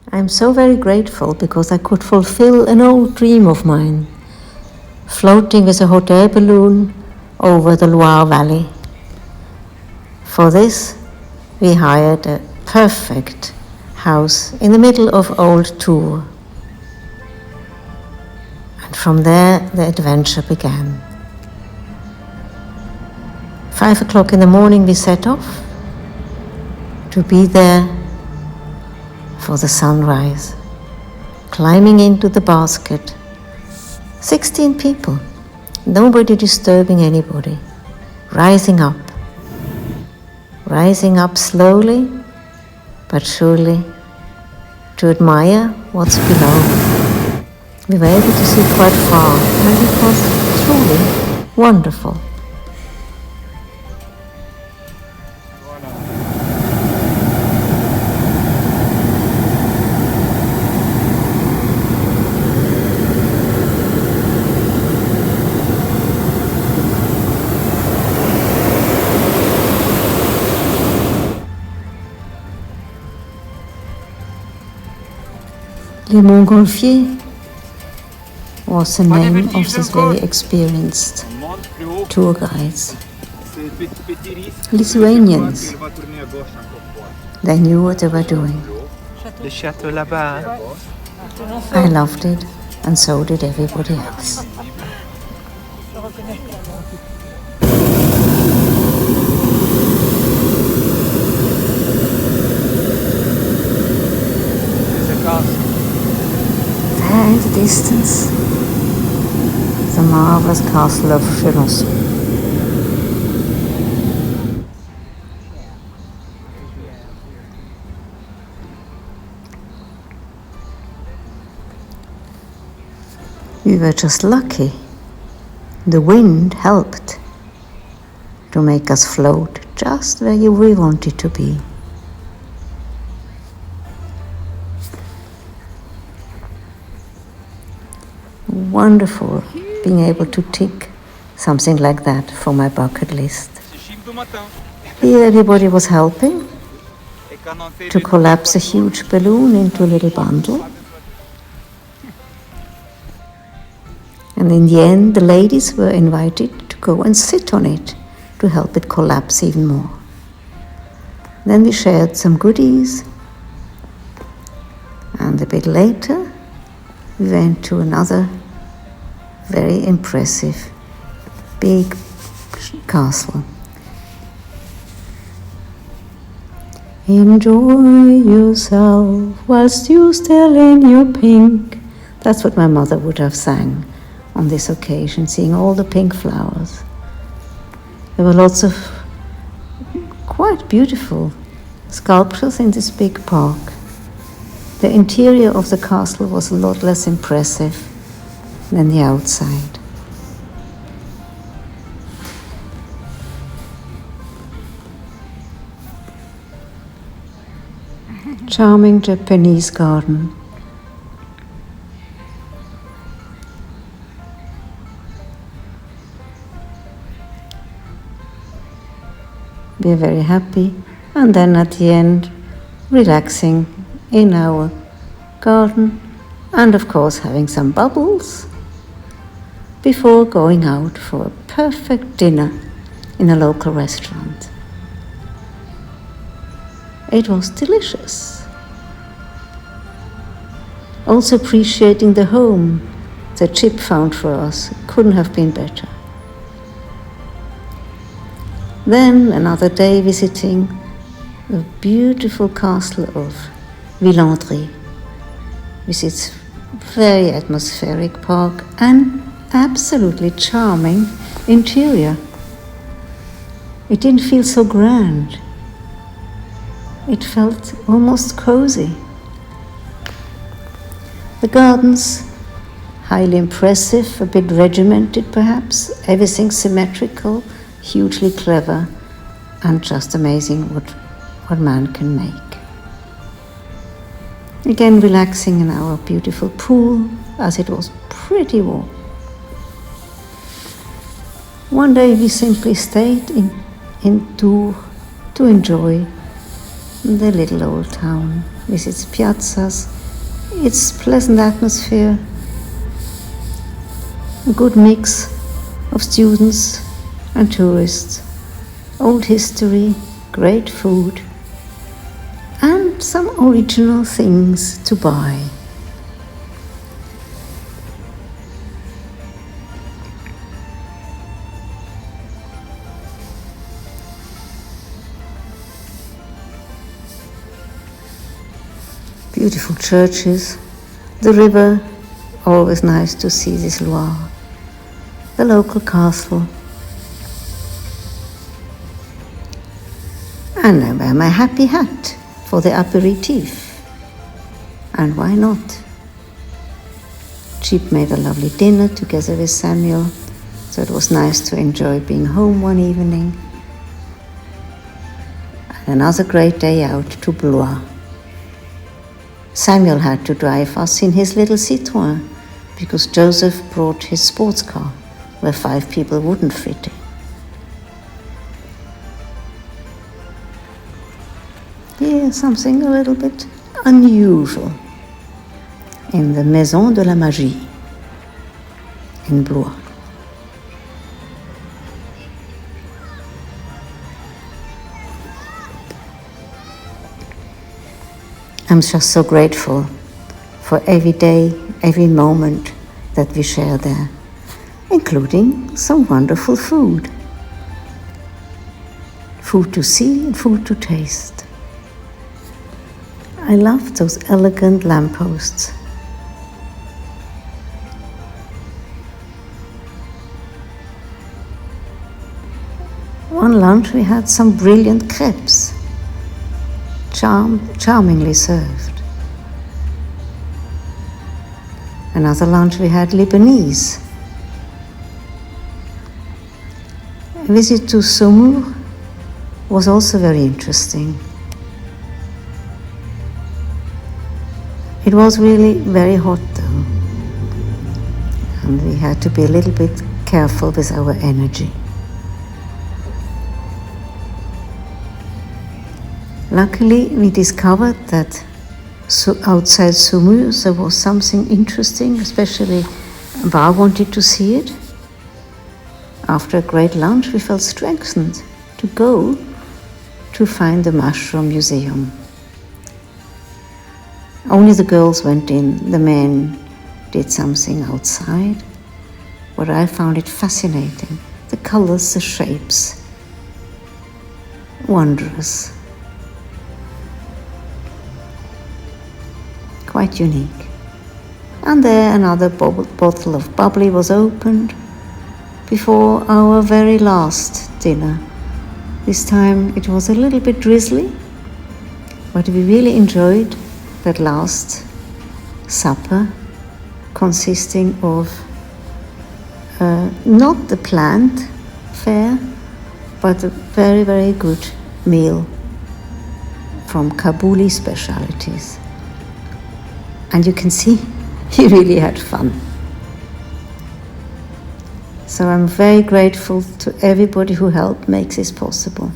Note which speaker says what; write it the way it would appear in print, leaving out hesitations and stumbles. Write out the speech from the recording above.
Speaker 1: I'm so very grateful because I could fulfill an old dream of mine, floating with a hotel balloon over the Loire Valley. For this, we hired a perfect house in the middle of Old Tours. And from there, the adventure began. 5 o'clock in the morning, we set off to be there for the sunrise. Climbing into the basket, 16 people, nobody disturbing anybody, rising up slowly but surely to admire what's below. We were able to see quite far, and it was truly wonderful. Le Montgolfier was the name of this very experienced tour guides. Lithuanians. They knew what they were doing. I loved it, and so did everybody else. There in the distance, the marvelous castle of Chenonceau. We were just lucky. The wind helped to make us float just where we wanted to be. Wonderful being able to tick something like that for my bucket list. Here everybody was helping to collapse a huge balloon into a little bundle. And in the end, the ladies were invited to go and sit on it to help it collapse even more. Then we shared some goodies, and a bit later we went to another very impressive big castle. Enjoy yourself whilst you still in your pink. That's what my mother would have sang on this occasion, seeing all the pink flowers. There were lots of quite beautiful sculptures in this big park. The interior of the castle was a lot less impressive than the outside. Charming Japanese garden. We are very happy, and then at the end, relaxing in our garden, and of course having some bubbles before going out for a perfect dinner in a local restaurant. It was delicious. Also appreciating the home that Chip found for us. Couldn't have been better. Then another day visiting the beautiful castle of Villandry with its very atmospheric park and absolutely charming interior. It didn't feel so grand. It felt almost cozy. The gardens, highly impressive, a bit regimented perhaps, everything symmetrical, hugely clever, and just amazing what man can make. Again, relaxing in our beautiful pool, as it was pretty warm. One day we simply stayed in Tours to enjoy the little old town. visits piazzas. It's pleasant atmosphere, a good mix of students and tourists, old history, great food, and some original things to buy. Beautiful churches, the river, always nice to see this Loire, the local castle. And I wear my happy hat for the aperitif. And why not? Jeep made a lovely dinner together with Samuel, so it was nice to enjoy being home one evening. And another great day out to Blois. Samuel had to drive us in his little Citroën because Joseph brought his sports car where 5 people wouldn't fit in. Here's something a little bit unusual in the Maison de la Magie in Blois. I'm just so grateful for every day, every moment that we share there, including some wonderful food. Food to see and food to taste. I love those elegant lampposts. One lunch we had some brilliant crepes. Charmingly served. Another lunch we had Lebanese. A visit to Saumur was also very interesting. It was really very hot though, and we had to be a little bit careful with our energy. Luckily, we discovered that outside Saumur there was something interesting, especially Bar wanted to see it. After a great lunch, we felt strengthened to go to find the Mushroom Museum. Only the girls went in, the men did something outside, but I found it fascinating. The colors, the shapes, wondrous. Quite unique. And there another bottle of bubbly was opened before our very last dinner. This time it was a little bit drizzly, but we really enjoyed that last supper, consisting of not the planned fare, but a very, very good meal from Kabuli specialities. And you can see he really had fun. So I'm very grateful to everybody who helped make this possible.